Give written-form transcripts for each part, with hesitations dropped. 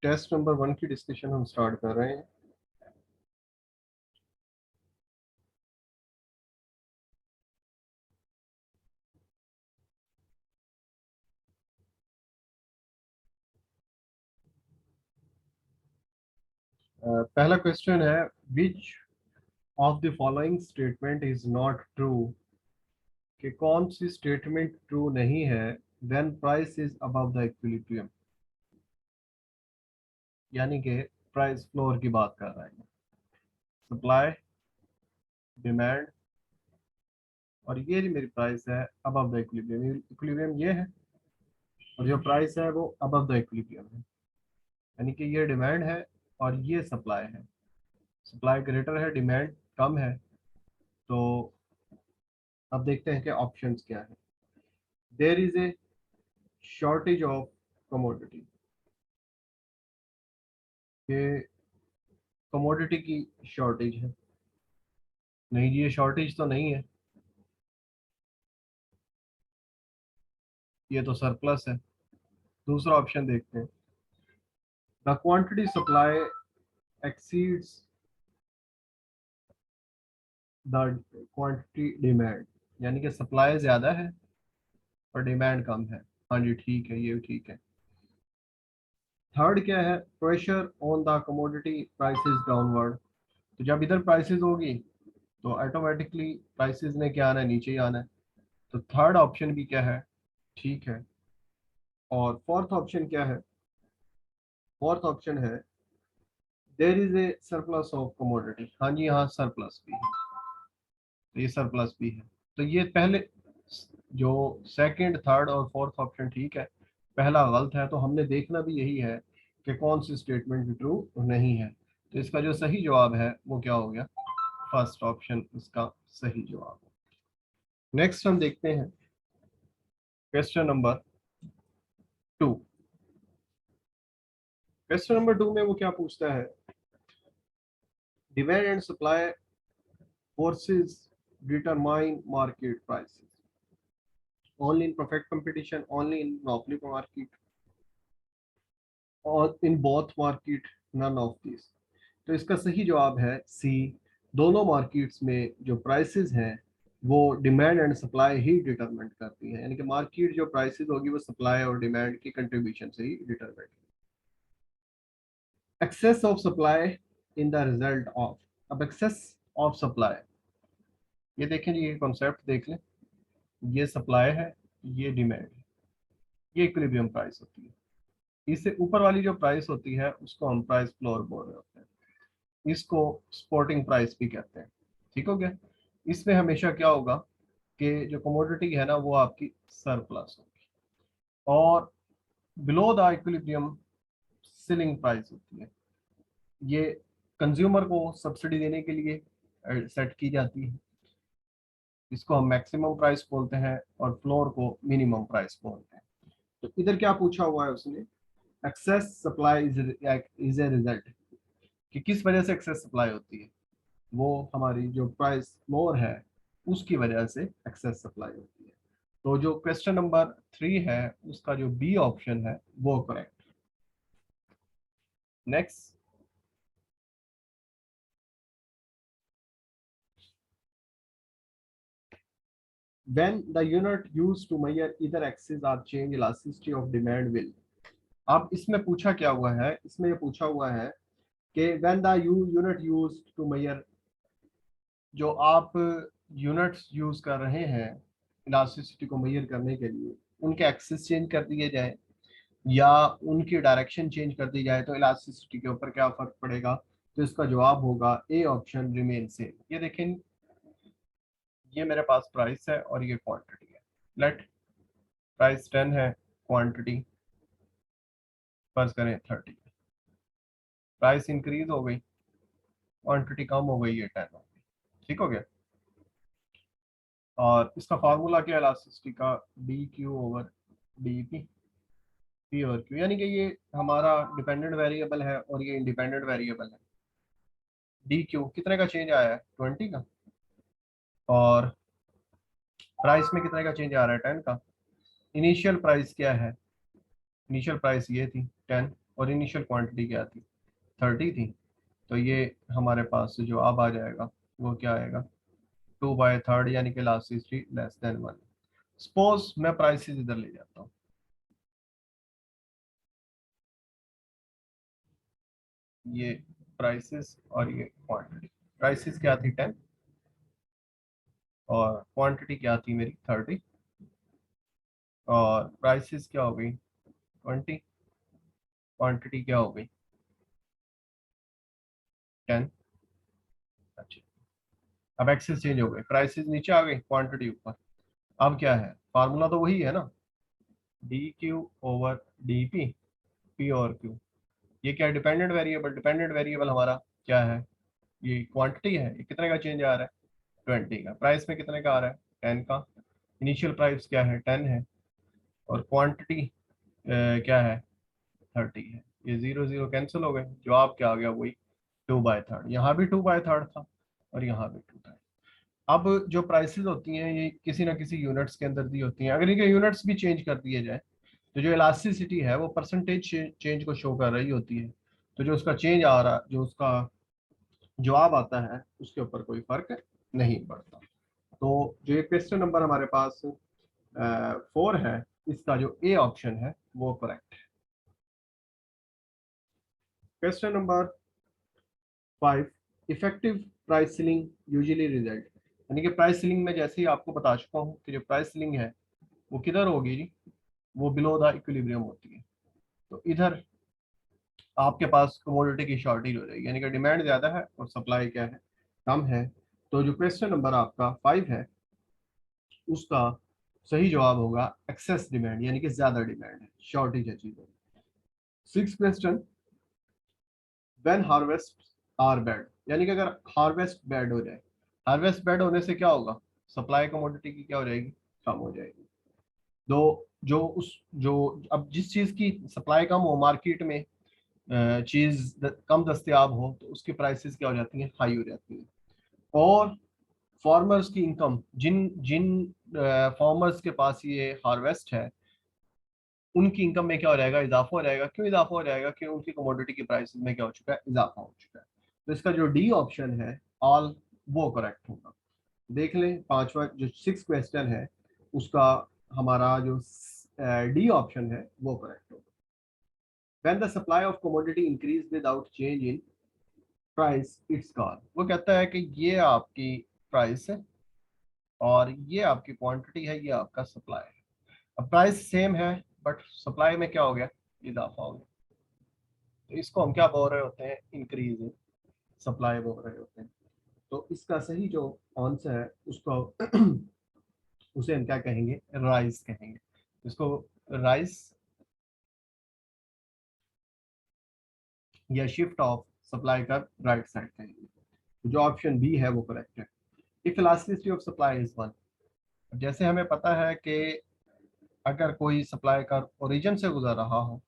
Test number 1 की discussion हम start कर रहे हैं। पहला क्वेश्चन है, which of the following statement is not true. कि कौन सी स्टेटमेंट ट्रू नहीं है when price is above the equilibrium, यानी कि प्राइस फ्लोर की बात कर रहे हैं। सप्लाई, डिमांड, और ये जो मेरी प्राइस है अबव द इक्विलिब्रियम, इक्विलिब्रियम ये है और जो प्राइस है वो अबव द इक्विलिब्रियम है, यानी कि ये डिमांड है और ये सप्लाई है। सप्लाई ग्रेटर है, डिमांड कम है। तो अब देखते हैं कि ऑप्शंस क्या है। There is a shortage of commodity, ये कमोडिटी की शॉर्टेज है। नहीं जी, ये शॉर्टेज तो नहीं है, ये तो सरप्लस है। दूसरा ऑप्शन देखते हैं, the quantity supply exceeds the quantity demand, यानी कि सप्लाई ज़्यादा है और डिमांड कम है। हाँ जी, ठीक है, ये भी ठीक है। थर्ड क्या है, pressure on the commodity prices downward, तो जब इधर प्राइसेस होगी तो ऑटोमेटिकली प्राइसेस ने क्या आना है, नीचे ही आना है। तो थर्ड ऑप्शन भी क्या है, ठीक है। और फोर्थ ऑप्शन क्या है, फोर्थ ऑप्शन है there is a surplus of commodity. हाँ जी, यहाँ सरप्लस भी है, तो ये सरप्लस भी है। तो ये पहले जो सेकंड, थर्ड और फोर्थ ऑप्शन ठीक है, पहला गलत है। तो हमने देखना भी यही है कि कौन सी स्टेटमेंट ट्रू नहीं है। तो इसका जो सही जवाब है वो क्या हो गया, फर्स्ट ऑप्शन इसका सही जवाब है। नेक्स्ट हम देखते हैं क्वेश्चन नंबर 2। क्वेश्चन नंबर 2 में वो क्या पूछता है, demand and supply forces determine market prices only in perfect competition, only in monopoly market, और in both market, none of this. तो इसका सही जवाब है सी, दोनों मार्केट्स में जो प्राइसेस हैं वो demand and supply he determinate करती है, यानी कि मार्केट जो प्राइसेस होगी वो सप्लाई और डिमांड की कंट्रीब्यूशन से ही determinate. Excess of supply in the result of, अब एक्सेस ऑफ सप्लाई, ये देखें जी, ये कॉन्सेप्ट देख लें। ये सप्लाई है, ये डिमांड है, ये इक्विलिब्रियम प्राइस होती है। इससे ऊपर वाली जो प्राइस होती है उसको हम प्राइस फ्लोर बोल रहे होते हैं, इसको स्पोर्टिंग प्राइस भी कहते हैं। ठीक हो गया। इसमें हमेशा क्या होगा कि जो कमोडिटी है ना वो आपकी सरप्लस होगी, और below the equilibrium selling price होती है। ये कंज्यूमर को सब्सिडी देने के लिए सेट की जाती है, इसको हम मैक्सिमम प्राइस बोलते हैं और फ्लोर को मिनिमम प्राइस बोलते हैं। तो इधर क्या पूछा हुआ है उसने, excess supply is a result, कि किस वजह से एक्सेस सप्लाई होती है। वो हमारी जो प्राइस फ्लोर है उसकी वजह से एक्सेस सप्लाई होती है। तो जो क्वेश्चन नंबर 3 है उसका जो बी ऑप्शन है वो correct. Next, when the unit used to measure either axis or change elasticity of demand will। अब इसमें पूछा क्या हुआ है, इसमें ये पूछा हुआ है कि when the unit used to measure, जो आप यूनिट्स यूज कर रहे हैं इलास्टिसिटी को मेजर करने के लिए, उनके एक्सिस चेंज कर दिए जाए या उनकी डायरेक्शन चेंज कर दी जाए तो इलास्टिसिटी के ऊपर क्या फर्क पड़ेगा। तो इसका जवाब होगा ए ऑप्शन, रिमेन सेम। ये देखें, ये मेरे पास प्राइस है और ये क्वांटिटी है। लेट प्राइस 10 है, क्वांटिटी फर्ज करें 30। प्राइस इंक्रीज हो गई, क्वांटिटी कम हो गई, ये 10 हो गई। ठीक हो गया। और इसका फार्मूला क्या है इलास्टिसिटी का, D Q over D P, P और क्यू, यानी कि ये हमारा डिपेंडेंट वेरिएबल है और ये इंडिपेंडेंट वेरिएबल है। डी क्यू कितने का चेंज आया है, 20 का, और प्राइस में कितने का चेंज आ रहा है, 10 का। इनिशियल प्राइस क्या है, इनिशियल प्राइस ये थी 10 और इनिशियल क्वांटिटी क्या थी 30 थी। तो ये हमारे पास जो अब आ जाएगा वो क्या आएगा 2/3 यानी कि last history less than 1। Suppose मैं प्राइसेस इधर ले जाता हूँ, ये प्राइसेस और ये क्वांटिटी। प्राइसेस क्या थी 10 और क्वांटिटी क्या थी मेरी 30 और प्राइसेस क्या हो गई 20, क्वांटिटी क्या हो गई 10। अच्छा, अब एक्सेस चेंज हो गए, प्राइसेस नीचे आ गई क्वांटिटी ऊपर। अब क्या है फार्मूला तो वही है ना, D Q over D P, P और क्यू। ये क्या डिपेंडेंट वेरिएबल, डिपेंडेंट वेरिएबल हमारा क्या है ये क्वांटिटी है। ये कितने का चेंज आ रहा है 20 का। प्राइस में कितने का आ रहा है 10 का। इनिशियल प्राइस क्या है 10 है और क्वांटिटी क्या है 30 है। ये 0 0 कैंसिल हो गए, जवाब क्या आ गया वही 2/3। यहाँ भी 2/3 था और यहाँ भी 2 था। अब जो प्राइसेस होती हैं ये किसी ना किसी यूनिट्स के अंदर दी होती हैं। अगर इनके यूनिट्स भी चेंज कर दिए जाए तो जो इलास्टिसिटी है वो परसेंटेज चेंज को शो कर रही होती है। तो जो उसका चेंज आ रहा, जो उसका जवाब आता है उसके ऊपर कोई फर्क नहीं पड़ता। तो जो ये क्वेश्चन नंबर हमारे पास 4 है, इसका जो ए ऑप्शन है वो करेक्ट है। Question number 5, effective price ceiling usually result, यानी कि प्राइस सीलिंग में जैसे ही आपको बता चुका हूँ कि जो प्राइस सीलिंग है वो किधर होगी जी, वो बिलो द इक्विलिब्रियम होती है। तो इधर आपके पास कमोडिटी की शॉर्टेज हो जाएगी, यानी कि डिमांड ज़्यादा है और सप्लाई क्या है कम है। तो जो क्वेश्चन नंबर आपका 5 है उसका सही जवाब होगा एक्सेस डिमांड, यानी कि ज़्यादा डिमांड है, शॉर्टेज है चीज़ों में। 6 question, when harvest are bad, यानी कि अगर हार्वेस्ट बैड हो जाए, हार्वेस्ट बैड होने से क्या होगा सप्लाई कमोडिटी की क्या हो जाएगी कम हो जाएगी। दो जो उस जो अब जिस चीज़ की सप्लाई कम हो मार्केट में, चीज कम दस्तयाब हो तो उसकी प्राइसेस क्या हो जाती हैं हाई हो जाती हैं। और फार्मर्स की इनकम, जिन जिन फार्मर्स के पास ये हार्वेस्ट है उनकी इनकम में क्या हो जाएगा इजाफा हो जाएगा। क्यों इजाफा हो जाएगा, क्योंकि उनकी कमोडिटी की प्राइसेस में क्या हो चुका है इजाफा हो चुका है। तो इसका जो डी ऑप्शन है ऑल वो करेक्ट होगा। देख लें पांचवा जो 6 क्वेश्चन है उसका हमारा जो डी ऑप्शन है वो करेक्ट होगा। When the supply of commodity increase without change in price it's call, वो कहता है कि ये आपकी प्राइस है और ये आपकी क्वांटिटी है, ये आपका सप्लाई है। अब प्राइस सेम है बट सप्लाई में क्या हो गया इजाफा हो गया। तो इसको हम क्या बोल रहे होते हैं इंक्रीज इन सप्लाई बोल रहे होते हैं। तो इसका सही जो आंसर है उसको उसे हम क्या कहेंगे राइज कहेंगे। इसको राइज या शिफ्ट ऑफ सप्लाई का राइट साइड कहेंगे। जो ऑप्शन बी है वो करेक्ट है। If elasticity of supply is 1, जैसे हमें पता है कि अगर कोई सप्लाई का ओरिजिन से गुजर रहा हो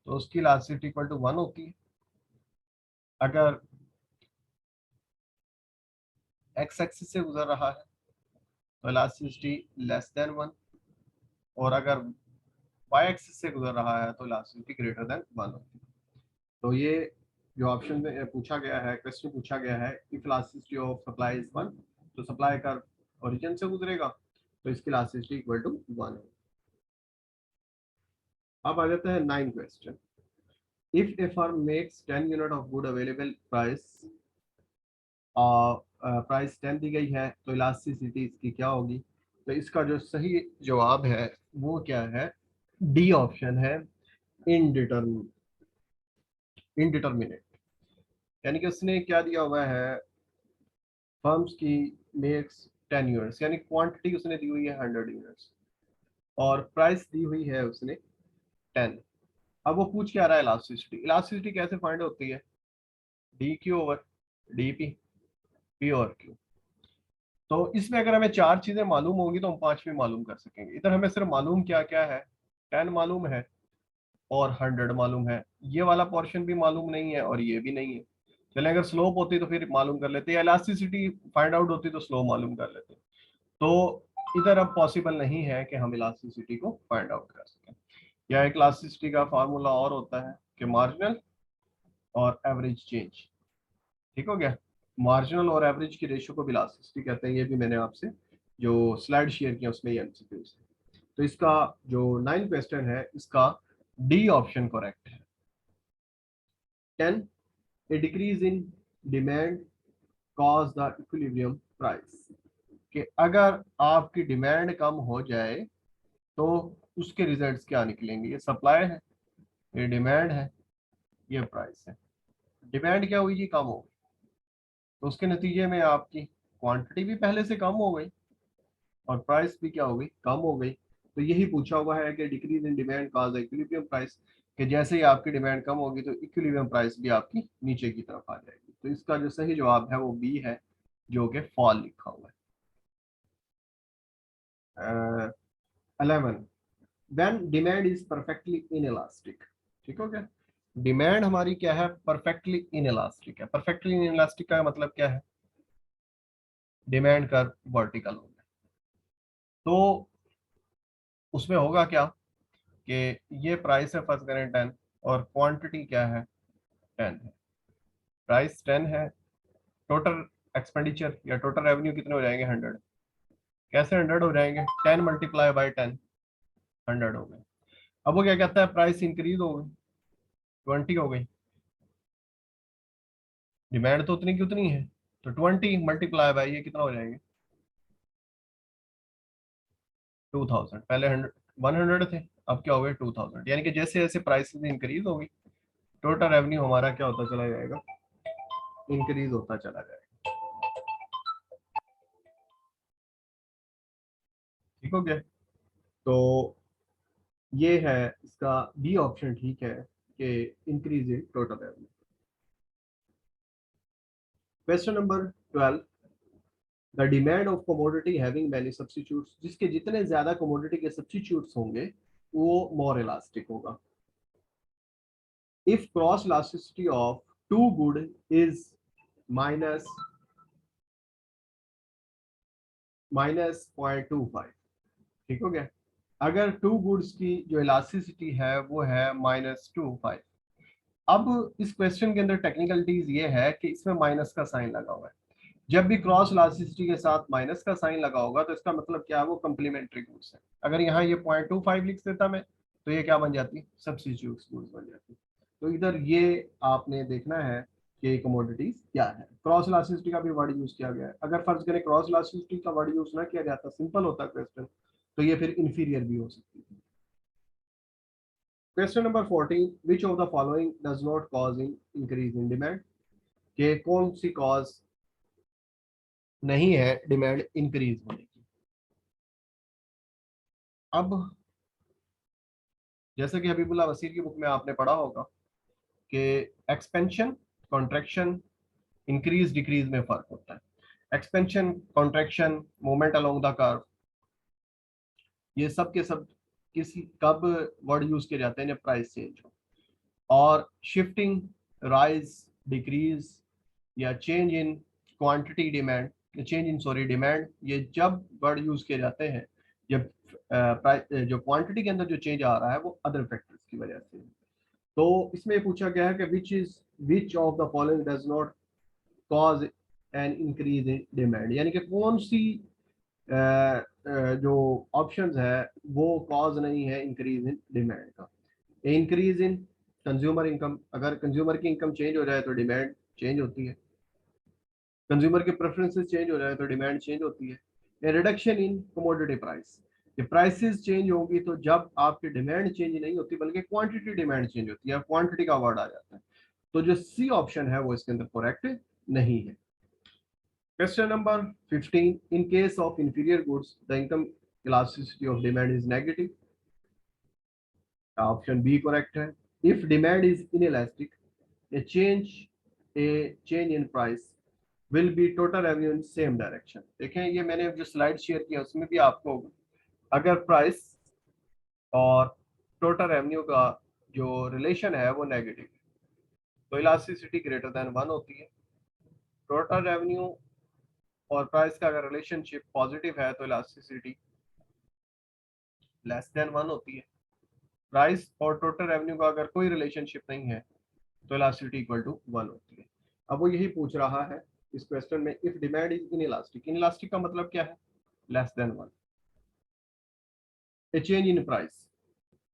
तो उसकी इलास्टिसिटी इक्वल टू 1 होती है। अगर एक्स एक्सिस से गुजर रहा है तो इलास्टिसिटी लेस देन 1 और अगर वाई एक्सिस से गुजर रहा है तो इलास्टिसिटी ग्रेटर देन 1 होती है। तो ये जो ऑप्शन में पूछा गया है, क्वेश्चन पूछा गया है if elasticity of supply is 1, तो सप्लाई का ओरिजिन से गुजरेगा तो इसकी इलास्टिसिटी इक्वल टू 1 है। अब आ जाता है 9 question. If a firm makes 10 unit of good available price, price 10 दी गई है तो इलास्टिसिटी इसकी क्या होगी। तो इसका जो सही जवाब है वो क्या है डी ऑप्शन है इनडिटर्मिनेट। इनडिटर्मिनेट यानी कि उसने क्या दिया हुआ है फर्म्स की मेक्स 10 यूनिट्स, यानी क्वांटिटी उसने दी हुई है 100 यूनिट्स और प्राइस दी हुई है उसने 10। अब वो पूछ क्या रहा है इलास्टिसिटी। इलास्टिसिटी कैसे फाइंड होती है D Q over D P, P और क्यू। तो इसमें अगर हमें 4 चीजें मालूम होंगी तो हम 5 भी मालूम कर सकेंगे। इधर हमें सिर्फ मालूम क्या क्या है 10 मालूम है और 100 मालूम है। ये वाला पोर्शन भी मालूम नहीं है और ये भी नहीं है। चले अगर स्लोप होती तो फिर मालूम कर लेते, या इलास्टिसिटी फाइंड आउट होती तो स्लो मालूम कर लेते। तो इधर अब पॉसिबल नहीं है कि हम इलास्टिसिटी को फाइंड आउट कर सकें। या एक इलास्टिसिटी का फार्मूला और होता है कि मार्जिनल और एवरेज चेंज। ठीक हो गया। मार्जिनल और एवरेज की रेशियो को भी इलास्टिसिटी कहते हैं। ये भी मैंने आपसे जो स्लाइड शेयर किया उसमें ये एमसीक्यूज है। तो इसका जो 9 क्वेश्चन है इसका डी ऑप्शन करेक्ट है। 10, a decrease in demand cause the equilibrium price, कि अगर आपकी डिमांड कम हो जाए तो उसके रिजल्ट्स क्या निकलेंगे। ये सप्लाई है, ये डिमांड है, ये प्राइस है। डिमांड क्या हुई जी, कम हो गई, तो उसके नतीजे में आपकी क्वांटिटी भी पहले से कम हो गई और प्राइस भी क्या हो गई, कम हो गई। तो यही पूछा हुआ है कि decrease in demand cause equilibrium price, कि जैसे ही आपकी डिमांड कम होगी तो इक्विलिब्रियम प्राइस भी आपकी नीचे की तरफ आ जाएगी। तो इसका जो सही जवाब है वो बी है, जो कि फॉल लिखा हुआ है। 11, when demand is perfectly inelastic. ठीक हो गया। डिमांड हमारी क्या है, परफेक्टली इनइलास्टिक है। परफेक्टली इनइलास्टिक का मतलब क्या है, डिमांड कर्व वर्टिकल होगा। तो उसमें होगा क्या कि ये प्राइस है फर्स्ट करें 10 और क्वांटिटी क्या है 10 है। प्राइस 10 है, टोटल एक्सपेंडिचर या टोटल रेवेन्यू कितने हो जाएंगे 100। कैसे 100 हो जाएंगे, 10 मल्टीप्लाई बाई 10, 100 हो गए। अब वो क्या कहता है, प्राइस इंक्रीज हो गई, 20 हो गई, डिमांड तो उतनी की उतनी है, तो 20 मल्टीप्लाई बाई ये कितना हो जाएंगे 2000। पहले 100 थे, अब क्या हो गए 2000। यानी कि जैसे जैसे प्राइसेस इंक्रीज होगी टोटल रेवेन्यू हमारा क्या होता चला जाएगा, इंक्रीज होता चला जाएगा। ठीक हो गया। तो ये है इसका बी ऑप्शन ठीक है कि increase in total revenue. Question number 12, the demand of commodity having many substitutes, जिसके जितने ज्यादा कमोडिटी के सब्स्टिट्यूट्स होंगे वो मोर इलास्टिक होगा। If cross elasticity of two good is minus -0.25। ठीक हो गया। अगर टू गुड्स की जो इलास्टिसिटी है वो है -25। अब इस क्वेश्चन के अंदर टेक्निकलिटीज ये है कि इसमें माइनस का साइन लगा हुआ है। जब भी क्रॉस इलास्टिसिटी के साथ माइनस का साइन लगा होगा तो इसका मतलब क्या है, वो कंप्लीमेंट्री गुड्स है। अगर यहाँ ये 0.25 लिख देता मैं तो ये क्या बन जाती, सब्स्टिट्यूट गुड्स बन जाती। तो इधर ये आपने देखना है कि कमोडिटीज क्या है। क्रॉस इलास्टिसिटी का भी वर्ड यूज किया गया है। अगर फर्ज करें क्रॉस इलास्टिसिटी का वर्ड यूज ना किया जाता, सिंपल होता क्वेश्चन, तो ये फिर इंफीरियर भी हो सकती है। Question number 14, which of the following does not cause in increase in demand, के कौन सी कॉज नहीं है डिमांड इंक्रीज होने की। अब जैसे कि हबीबुल्लाह वसीर की बुक में आपने पढ़ा होगा कि एक्सपेंशन, कॉन्ट्रैक्शन, इंक्रीज डिक्रीज में फर्क होता है। Expansion, contraction, movement along the curve, ये सब के सब किसी कब वर्ड यूज किए जाते हैं जब प्राइस चेंज हो। और शिफ्टिंग, राइज, डिक्रीज या change in quantity demand, change in sorry demand, ये जब वर्ड यूज किए जाते हैं जब जो क्वांटिटी के अंदर जो चेंज आ रहा है वो अदर फैक्टर्स की वजह से। तो इसमें पूछा गया है कि which of the following does not cause an increase in demand, यानी कि कौन सी जो ऑप्शंस है वो कॉज नहीं है इंक्रीज इन डिमांड का। इंक्रीज इन कंज्यूमर इनकम, अगर कंज्यूमर की इनकम चेंज हो जाए तो डिमांड चेंज होती है। कंज्यूमर के प्रेफरेंसेस चेंज हो जाए तो डिमांड चेंज होती है। रिडक्शन इन कमोडिटी प्राइस, ये प्राइसेस चेंज होगी तो जब आपकी डिमांड चेंज नहीं होती बल्कि क्वांटिटी डिमांड चेंज होती है, क्वांटिटी का वर्ड आ जाता है। तो जो सी ऑप्शन है वो इसके अंदर करेक्ट नहीं है। Question number 15, in case of inferior goods the income elasticity of demand is negative, option B correct है। If demand is inelastic, a change a change in price will be total revenue in same direction। देखें ये मैंने जो slide share किया उसमें भी आपको अगर प्राइस और टोटल रेवेन्यू का जो रिलेशन है वो नेगेटिव है तो इलास्टिसिटी ग्रेटर देन 1 होती है। टोटल रेवेन्यू और प्राइस का अगर रिलेशनशिप पॉजिटिव है तो इलास्टिसिटी लेस देन 1 होती है। प्राइस और टोटल रेवेन्यू का अगर कोई रिलेशनशिप नहीं है तो इलास्टिसिटी इक्वल टू 1 होती है। अब वो यही पूछ रहा है इस क्वेश्चन में, if demand is inelastic, inelastic का मतलब क्या है, less than 1, A change in price.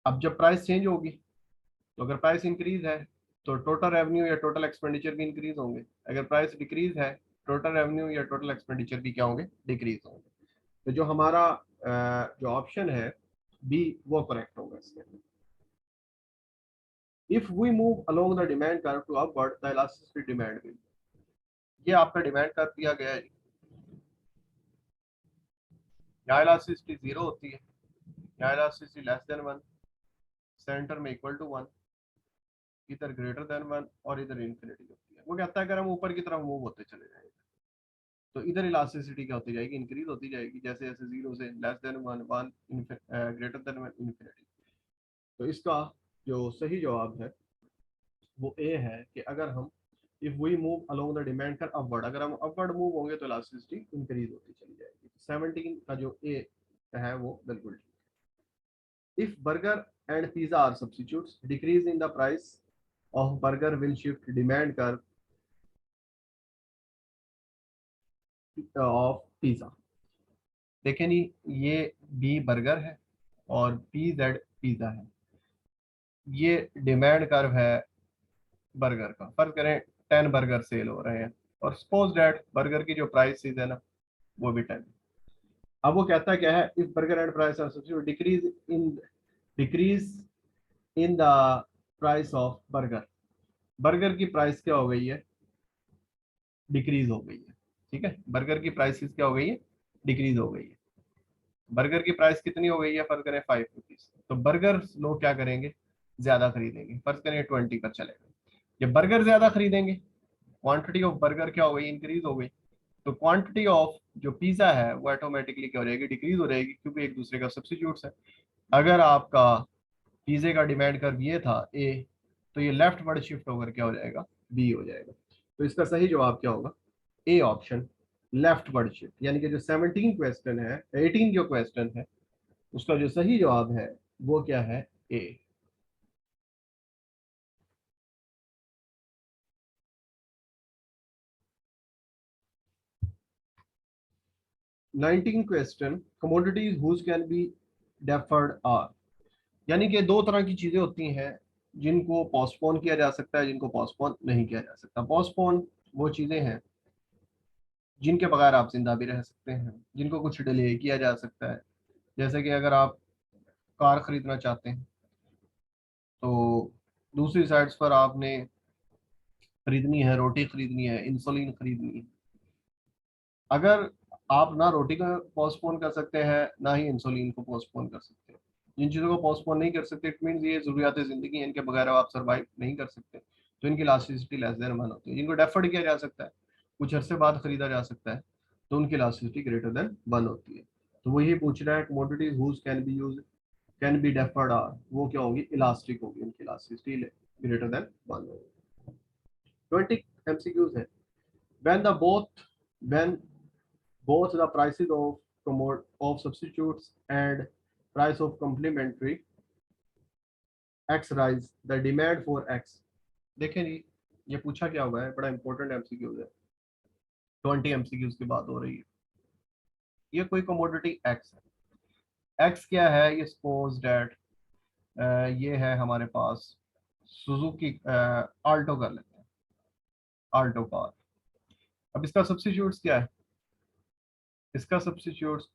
अब जब प्राइस चेंज होगी तो अगर प्राइस इंक्रीज है तो टोटल रेवेन्यू या टोटल एक्सपेंडिचर भी इंक्रीज होंगे, अगर प्राइस डिक्रीज है टोटल रेवेन्यू या टोटल एक्सपेंडिचर भी क्या होंगे, डिक्रीज होंगे। तो जो हमारा जो ऑप्शन है बी वो करेक्ट होगा इसके अंदर। If we move along the demand curve to upward the elasticity demand will, ये आपका डिमांड कर्व दिया गया है, यहाँ इलास्टिसिटी 0 होती है, यहाँ इलास्टिसिटी लेस देन 1, सेंटर में इक्वल टू 1, इधर ग्रेटर देन 1 और इधर इन्फिनिटी होती है। वो कहता है अगर हम ऊपर की तरफ मूव होते चले जाएंगे तो इधर इलास्टिसिटी क्या होती जाएगी, इंक्रीज होती जाएगी, जैसे जैसे 0 से less than 1, 1 greater than 1, infinity. तो इसका जो सही जवाब है वो ए है कि अगर हम if we move along the demand curve upward, अगर हम अपवर्ड मूव होंगे तो इलास्टिसिटी इंक्रीज होती चली जाएगी। 17 का जो ए है वो बिल्कुल ठीक है। If burger and pizza are substitutes, decrease in the price of burger will shift demand curve of pizza. देखें जी, ये बी बर्गर है और पी जेड पिज्जा है, ये डिमांड कर्व है बर्गर का। फर्ज करें 10 बर्गर सेल हो रहे हैं और सपोज दैट बर्गर की जो प्राइस है ना वो भी 10। अब वो कहता है क्या है, if burger and price are substitute decrease in the price of burger, burger की प्राइस क्या हो गई है, डिक्रीज हो गई है। ठीक है, बर्गर की प्राइस क्या हो गई है, डिक्रीज हो गई है। बर्गर की प्राइस कितनी हो गई है, फर्ज करें 5 रुपीज, तो बर्गर लोग क्या करेंगे, ज्यादा खरीदेंगे, फर्ज करें 20 पर चलेगा। जब बर्गर ज्यादा खरीदेंगे, क्वांटिटी ऑफ बर्गर क्या हो गई, इंक्रीज हो गई, तो क्वांटिटी ऑफ जो पिज्जा है वो ऑटोमेटिकली क्या हो जाएगी, डिक्रीज हो जाएगी, क्योंकि एक दूसरे का सब्स्टिट्यूट्स है। अगर आपका पिज्जे का डिमांड कर्व ये था ए, तो ये लेफ्ट वर्ड शिफ्ट होकर क्या हो जाएगा, बी हो जाएगा। तो इसका सही जवाब क्या होगा, A option, left word shift. यानी कि जो 17 क्वेश्चन है, 18 जो क्वेश्चन है उसका जो सही जवाब है वो क्या है, A. 19 question, commodities whose can be deferred are, यानी कि दो तरह की चीजें होती हैं जिनको पोस्टपोन किया जा सकता है, जिनको पोस्टपोन नहीं किया जा सकता। पोस्टपोन वो चीजें हैं जिनके बगैर आप जिंदा भी रह सकते हैं, जिनको कुछ डिले किया जा सकता है। जैसे कि अगर आप कार खरीदना चाहते हैं तो दूसरी साइड्स पर आपने खरीदनी है, रोटी खरीदनी है, इंसुलिन खरीदनी है। अगर आप ना रोटी को पोस्टपोन कर सकते हैं ना ही इंसुलिन को पोस्टपोन कर सकते हैं, जिन चीज़ों को पोस्टपोन नहीं कर सकते, इट मीन ये जरूरियात ज़िंदगी है, इनके बगैर आप सर्वाइव नहीं कर सकते, तो इनकी इलास्टिसिटी लेस देन 1 होती है। जिनको डेफर्ड किया जा सकता है, कुछ अरसे बाद खरीदा जा सकता है, तो उनकी इलास्टिसिटी ग्रेटर देन 1 होती है। तो वो ये पूछ रहा है commodities whose can be use can be deferred are, वो क्या होगी, इलास्टिक होगी, उनकी इलास्टिसिटी ग्रेटर देन 1 होगी। 20 एमसीक्यूज है। when the both when both the prices of of substitutes and price of complementary x rise, the demand for x। देखें जी, ये पूछा क्या हुआ है, बड़ा इंपॉर्टेंट एमसीक्यूज है, 20 एमसीक्यूज की बात हो रही है। ये कोई कमोडिटी एक्स है, एक्स क्या है, ये सपोज डेट ये है हमारे पास सुजुकी आल्टो कर लेते हैं, आल्टो कार। अब इसका सब्स्टिट्यूट्स क्या है, इसका सब्स्टिट्यूट्स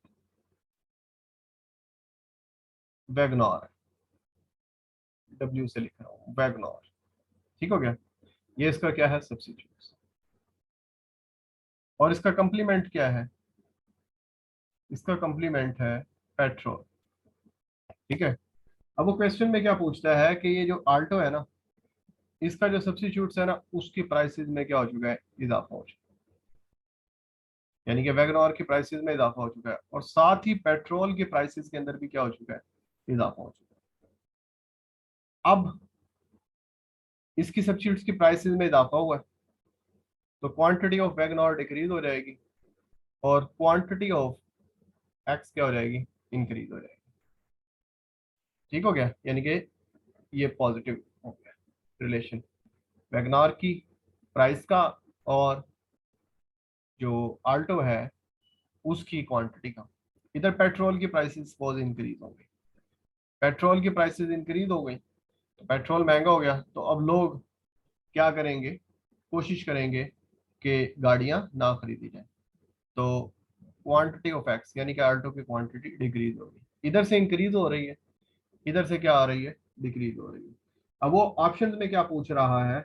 वैगनआर, डब्ल्यू से लिख रहा हूँ वैगनआर, ठीक हो गया। ये इसका क्या है, सब्स्टिट्यूट। और इसका कंप्लीमेंट क्या है, इसका कंप्लीमेंट है पेट्रोल। ठीक है। अब वो क्वेश्चन में क्या पूछता है कि ये जो आल्टो है ना, इसका जो सब्स्टिट्यूट्स है ना, उसकी प्राइसेस में क्या हो चुका है, इजाफा हो चुका है, यानी कि वैगनआर की प्राइसेस में इजाफा हो चुका है, और साथ ही पेट्रोल की प्राइसेस के अंदर भी क्या हो चुका है, इजाफा हो चुका है। अब इसकी सब्स्टिट्यूट्स की प्राइसेस में इजाफा हुआ है तो क्वांटिटी ऑफ वैगनआर डिक्रीज हो जाएगी और क्वांटिटी ऑफ एक्स क्या हो जाएगी, इंक्रीज हो जाएगी। ठीक हो गया, यानी कि ये पॉजिटिव हो गया रिलेशन वैगनार की प्राइस का और जो आल्टो है उसकी क्वांटिटी का। इधर पेट्रोल की प्राइसेस सपोज इंक्रीज हो गई, पेट्रोल की प्राइसेस इंक्रीज हो गई तो पेट्रोल महंगा हो गया, तो अब लोग क्या करेंगे, कोशिश करेंगे कि गाड़ियां ना खरीदी जाए। तो क्वांटिटी ऑफ एक्स यानी कि आल्टो की क्वांटिटी डिक्रीज हो गई, इधर से इंक्रीज हो रही है, इधर से क्या आ रही है, डिक्रीज हो रही है। अब वो ऑप्शन में क्या पूछ रहा है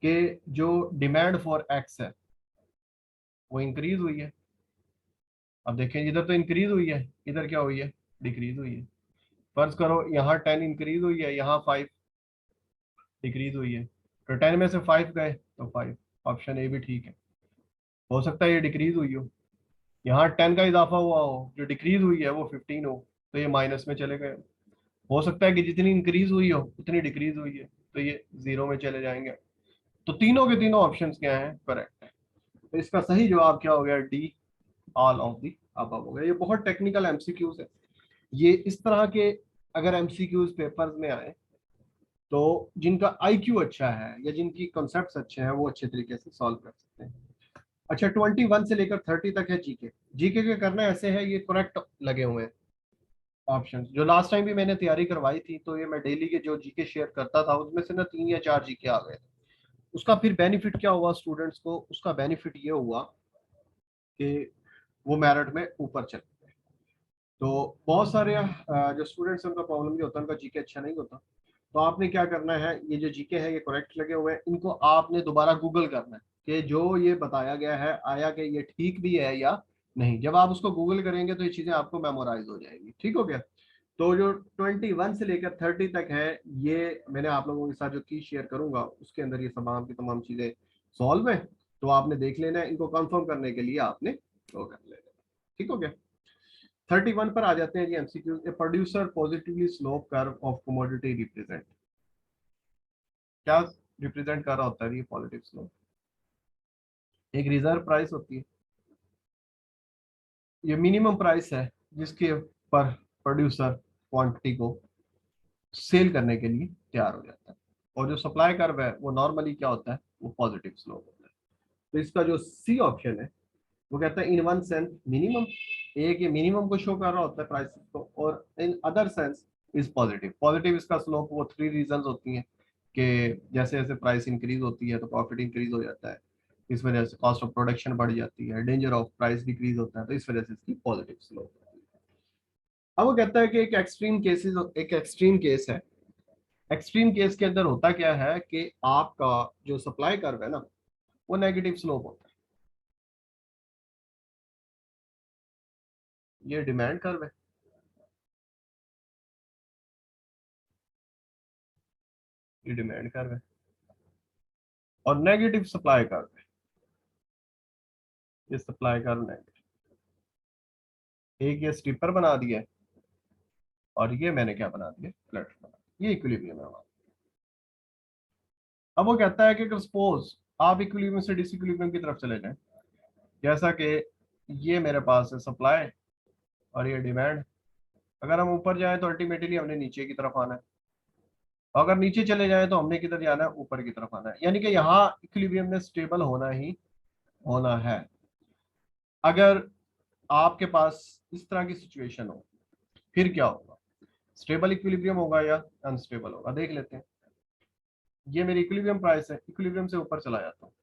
कि जो डिमांड फॉर एक्स है वो इंक्रीज हुई है। अब देखें इधर तो इंक्रीज हुई है, इधर क्या हुई है, डिक्रीज हुई है। फर्ज करो यहाँ 10 इंक्रीज हुई है, यहाँ 5 डिक्रीज हुई है, तो 10 में से 5 गए तो 5। ऑप्शन ए भी ठीक है, हो सकता है ये डिक्रीज हुई हो, यहाँ 10 का इजाफा हुआ हो, जो डिक्रीज हुई है वो 15 हो, तो ये माइनस में चले गए। हो सकता है कि जितनी इंक्रीज हुई हो उतनी डिक्रीज हुई है, तो ये जीरो में चले जाएंगे। तो तीनों के तीनों ऑप्शंस क्या हैं, करेक्ट है। तो इसका सही जवाब क्या हो गया, D, all of the above हो गया। ये बहुत टेक्निकल एमसीक्यूज है, ये इस तरह के अगर एमसीक्यूज पेपर्स में आए तो जिनका आईक्यू अच्छा है या जिनकी कॉन्सेप्ट्स अच्छे हैं वो अच्छे तरीके से सॉल्व कर सकते हैं। अच्छा 21 से लेकर 30 तक है जीके। जीके के करना ऐसे है, ये करेक्ट लगे हुए हैं ऑप्शन। जो लास्ट टाइम भी मैंने तैयारी करवाई थी तो ये मैं डेली के जो जीके शेयर करता था उसमें से ना 3 या 4 जीके आ गए थे। उसका फिर बेनिफिट क्या हुआ स्टूडेंट्स को, उसका बेनिफिट ये हुआ कि वो मेरिट में ऊपर चले गए। तो बहुत सारे जो स्टूडेंट्स हैं उनका प्रॉब्लम ये होता है, उनका जीके अच्छा नहीं होता। तो आपने क्या करना है, ये जो जीके है ये करेक्ट लगे हुए हैं, इनको आपने दोबारा गूगल करना है कि जो ये बताया गया है आया कि ये ठीक भी है या नहीं। जब आप उसको गूगल करेंगे तो ये चीजें आपको मेमोराइज हो जाएगी, ठीक हो गया। तो जो 21 से लेकर 30 तक है ये मैंने आप लोगों के साथ जो की शेयर करूंगा उसके अंदर ये तमाम की तमाम चीजें सॉल्व है। तो आपने देख लेना है, इनको कंफर्म करने के लिए आपने वो कर लेना, ठीक हो गया। 31 पर आ जाते हैं जी MCQ. A producer positively slope curve of commodity represent, क्या रिप्रेजेंट कर रहा होता है ये पॉजिटिव स्लोप, एक रिजर्व प्राइस होती है, ये मिनिमम प्राइस है जिसके पर प्रोड्यूसर क्वांटिटी को सेल करने के लिए तैयार हो जाता है। और जो सप्लाई कर्व है वो नॉर्मली क्या होता है, वो पॉजिटिव स्लोप होता है। तो इसका जो सी ऑप्शन है वो कहता है इन वन सेंस मिनिमम, एक ये मिनिमम को शो कर रहा होता है प्राइसेस को, और in other sense is positive. Positive इसका स्लोप वो 3 रीजंस होती हैं कि जैसे जैसे प्राइस इंक्रीज होती है तो प्रॉफिट इंक्रीज हो जाता है, इस वजह से कॉस्ट ऑफ प्रोडक्शन बढ़ जाती है, डेंजर ऑफ प्राइस डिक्रीज होता है, तो इस वजह से इसकी पॉजिटिव स्लोप है। अब वो कहता है कि एक एक्सट्रीम केसेस, एक एक्सट्रीम केस है। एक्सट्रीम केस के अंदर होता क्या है कि आपका जो सप्लाई कर्व है ना वो नेगेटिव स्लोप होता है, ये डिमांड कर्व है, ये डिमांड कर्व है, और नेगेटिव सप्लाई कर्व है, ये सप्लाई कर्व नेगेटिव। एक ये स्टिपर बना दिया और ये मैंने क्या बना दिया, फ्लैट बना दिया, ये इक्विलिब्रियम है हमारा। अब वो कहता है कि सपोज आप इक्विलिब्रियम से डिसइक्विलिब्रियम की तरफ चले जाएं, जैसा कि ये मेरे पास है सप्लाई और ये डिमांड। अगर हम ऊपर जाएं तो अल्टीमेटली हमने नीचे की तरफ आना है, और अगर नीचे चले जाएं तो हमने किधर जाना है, ऊपर की तरफ आना है। यानी कि यहाँ इक्विलिब्रियम में स्टेबल होना ही होना है। अगर आपके पास इस तरह की सिचुएशन हो फिर क्या होगा, स्टेबल इक्विलिब्रियम होगा या अनस्टेबल होगा, देख लेते हैं। ये मेरी इक्विलिब्रियम प्राइस है, इक्विलिब्रियम से ऊपर चला जाता हूँ,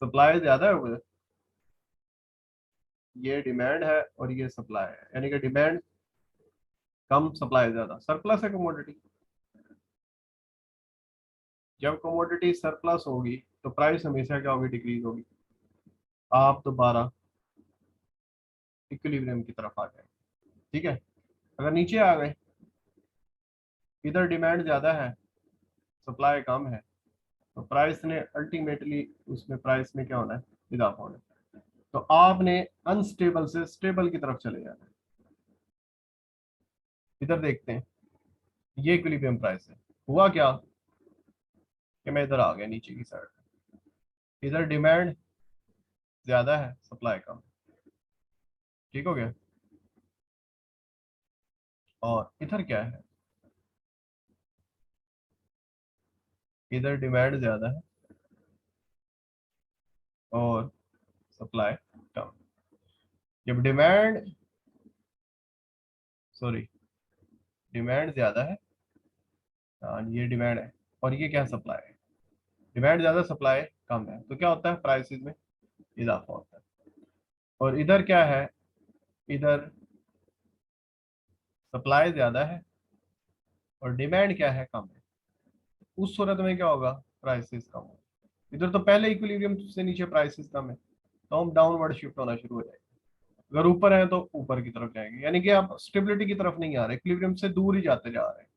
सप्लाई ज्यादा है उधर, ये डिमांड है और ये सप्लाई है, यानी कि डिमांड कम सप्लाई ज्यादा, सरप्लस है कमोडिटी। जब कमोडिटी सरप्लस होगी तो प्राइस हमेशा क्या होगी, डिक्रीज होगी। आप दोबारा इक्विलिब्रियम की तरफ आ जाए, ठीक है। अगर नीचे आ गए, इधर डिमांड ज्यादा है सप्लाई कम है, तो प्राइस ने अल्टीमेटली उसमें प्राइस में क्या होना है, इजाफा होना है। तो आपने अनस्टेबल से स्टेबल की तरफ चले जाना है। इधर देखते हैं, ये इक्विलिब्रियम प्राइस है, हुआ क्या कि मैं इधर आ गया नीचे की साइड, इधर डिमांड ज्यादा है सप्लाई कम, ठीक हो गया। और इधर क्या है, इधर डिमांड ज्यादा है और सप्लाई कम। जब डिमांड, सॉरी, डिमांड ज्यादा है, ये डिमांड है और ये क्या सप्लाई है, डिमांड ज्यादा सप्लाई कम है, तो क्या होता है, प्राइसेस में इजाफा होता है। और इधर क्या है, इधर सप्लाई ज्यादा है और डिमांड क्या है, कम है। उस सूरत में क्या होगा, प्राइसेस कम होगा। इधर तो पहले इक्विलिब्रियम से नीचे प्राइसेस कम है, तो हम डाउनवर्ड शिफ्ट होना शुरू हो जाएगा। अगर ऊपर है तो ऊपर की तरफ जाएंगे, यानी कि आप स्टेबिलिटी की तरफ नहीं आ रहे, इक्विलिब्रियम से दूर ही जाते जा रहे हैं।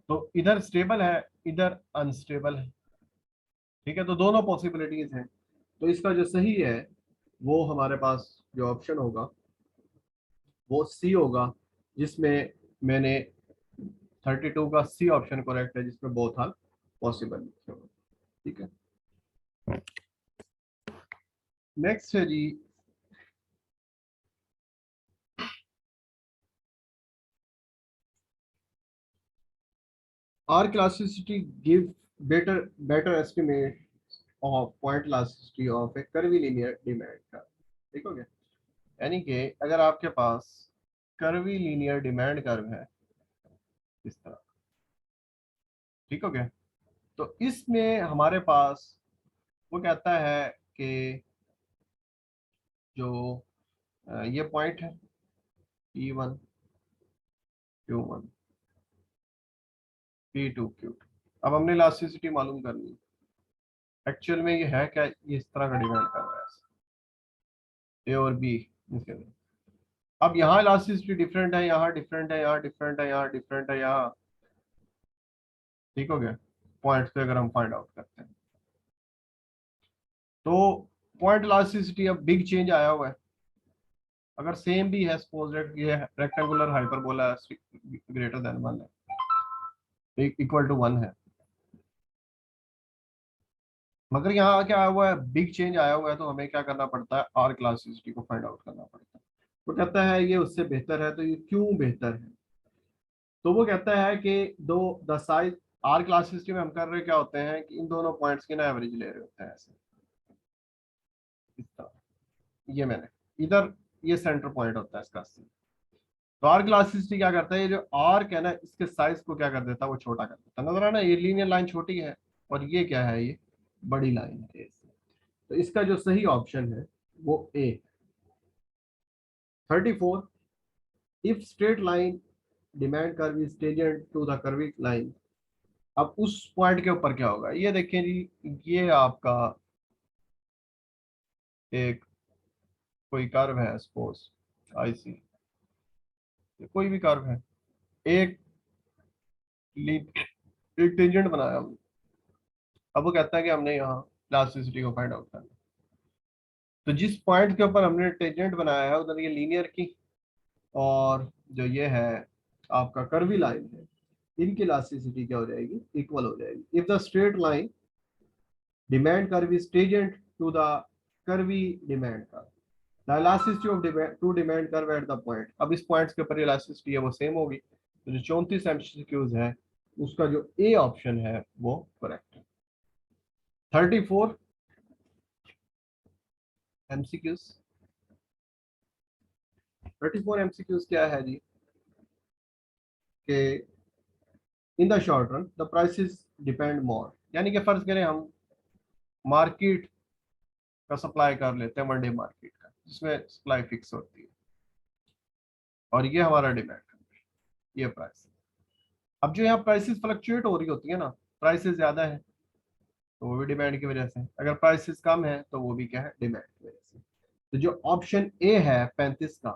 तो इधर स्टेबल है, इधर अनस्टेबल है। ठीक है, तो दोनों पॉसिबिलिटीज हैं। तो इसका जो सही है वो हमारे पास जो ऑप्शन होगा वो सी होगा, जिसमें मैंने 32 का सी ऑप्शन करेक्ट है, जिसमें बोथ आर पॉसिबल लिखे हुए। ठीक है, नेक्स्ट है जी, आर क्लासिसिटी give better estimate of point elasticity of a curvilinear demand का। ठीक हो गया, यानी कि अगर आपके पास कर्वी लीनियर डिमांड कर्व है इस तरह, ठीक हो गया, तो इसमें हमारे पास वो कहता है कि जो ये पॉइंट है P1 Q1 P2 Q2, अब हमने इलास्टिसिटी मालूम करनी है। एक्चुअल में ये है क्या, ये इस तरह का डिमांड कर रहा है, ए और बी। अब यहाँ इलास्टिसिटी डिफरेंट है, यहाँ डिफरेंट है, यहाँ डिफरेंट है, यहाँ डिफरेंट है, यहाँ। ठीक हो गया, पॉइंट्स पे अगर हम फाइंड आउट करते हैं तो पॉइंट इलास्टिसिटी अब बिग चेंज आया हुआ है। अगर सेम भी है, सपोज ये रेक्टेंगुलर हाइपरबोला ग्रेटर देन 1 है, इक्वल टू 1 है, मगर यहाँ क्या आया हुआ है, बिग चेंज आया हुआ है, तो हमें क्या करना पड़ता है, आर क्लासिसिटी को फाइंड आउट करना पड़ता है। वो कहता है ये उससे बेहतर है, तो ये क्यों बेहतर है, तो वो कहता है कि दो द साइज, आर क्लासिसिटी में हम कर रहे क्या होते हैं कि इन दोनों पॉइंट्स की ना एवरेज ले रहे होते हैं ऐसे, इस तरह। ये मैंने इधर, ये सेंटर पॉइंट होता है इसका सी। तो आर क्लासिसिटी क्या करता है, ये जो आर्क है ना, इसके साइज को क्या कर देता है, वो छोटा कर देता है। नजर आ ना, ये लीनियर लाइन छोटी है और ये क्या है, ये बड़ी लाइन है। तो इसका जो सही ऑप्शन है वो A. 34, if straight line demand curve is tangent to the curvic line. अब उस पॉइंट के ऊपर क्या होगा, ये देखें जी, ये आपका एक कोई कर्व है, सपोज आई सी, कोई भी कर्व है, एक एक टेंजेंट बनाया हमने। अब वो कहता है कि हमने यहाँ इलास्टिसिटी को फाइंड आउट करना। तो जिस पॉइंट के ऊपर हमने टेंजेंट बनाया है उधर ये लीनियर की और जो ये है आपका कर्वी लाइन है, इनकी इलास्टिसिटी क्या हो जाएगी, इक्वल हो जाएगी। If the straight line demand curve is tangent to the curvy demand curve, the elasticity of two demand curve at the point. अब इस पॉइंट्स के ऊपर इलास्टिसिटी है वो सेम होगी। तो जो 34 एमसीक्यूज है उसका जो ए ऑप्शन है वो करेक्ट है। 34 एमसीक्यूज, 34 एमसीक्यूज क्या है जी, कि in the short run the prices depend more, यानी कि फर्ज करें हम मार्केट का सप्लाई कर लेते हैं, मंडे मार्केट का, जिसमें सप्लाई फिक्स होती है और ये हमारा डिमांड है, ये प्राइस। अब जो यहाँ प्राइसेस फ्लक्चुएट हो रही होती है ना, प्राइसेस ज्यादा है तो वो भी डिमांड की वजह से, अगर प्राइसेस कम है तो वो भी क्या है, डिमांड की वजह से। तो जो ऑप्शन ए है 35 का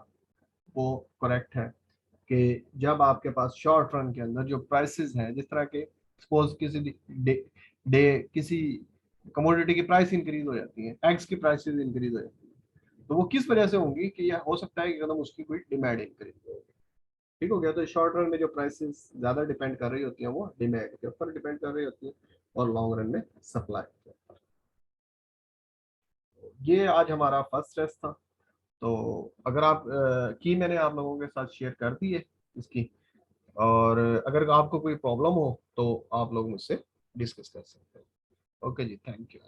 वो करेक्ट है, कि जब आपके पास शॉर्ट रन के अंदर जो प्राइसेस हैं, जिस तरह के सपोज किसी डे किसी कमोडिटी की प्राइस इंक्रीज हो जाती है, एग्स की प्राइसेस इंक्रीज हो जाती है, तो वो किस वजह से होंगी, कि यह हो सकता है कि एकदम उसकी कोई डिमांड इंक्रीज हो। ठीक हो गया, तो शॉर्ट रन में जो प्राइसेस ज्यादा डिपेंड कर रही होती है वो डिमांड के ऊपर डिपेंड कर रही होती है, और लॉन्ग रन में सप्लाई के ऊपर। ये आज हमारा फर्स्ट टेस्ट था। तो अगर आप की मैंने आप लोगों के साथ शेयर कर दी है इसकी, और अगर आपको कोई प्रॉब्लम हो तो आप लोग मुझसे डिस्कस कर सकते हैं। ओके जी, थैंक यू।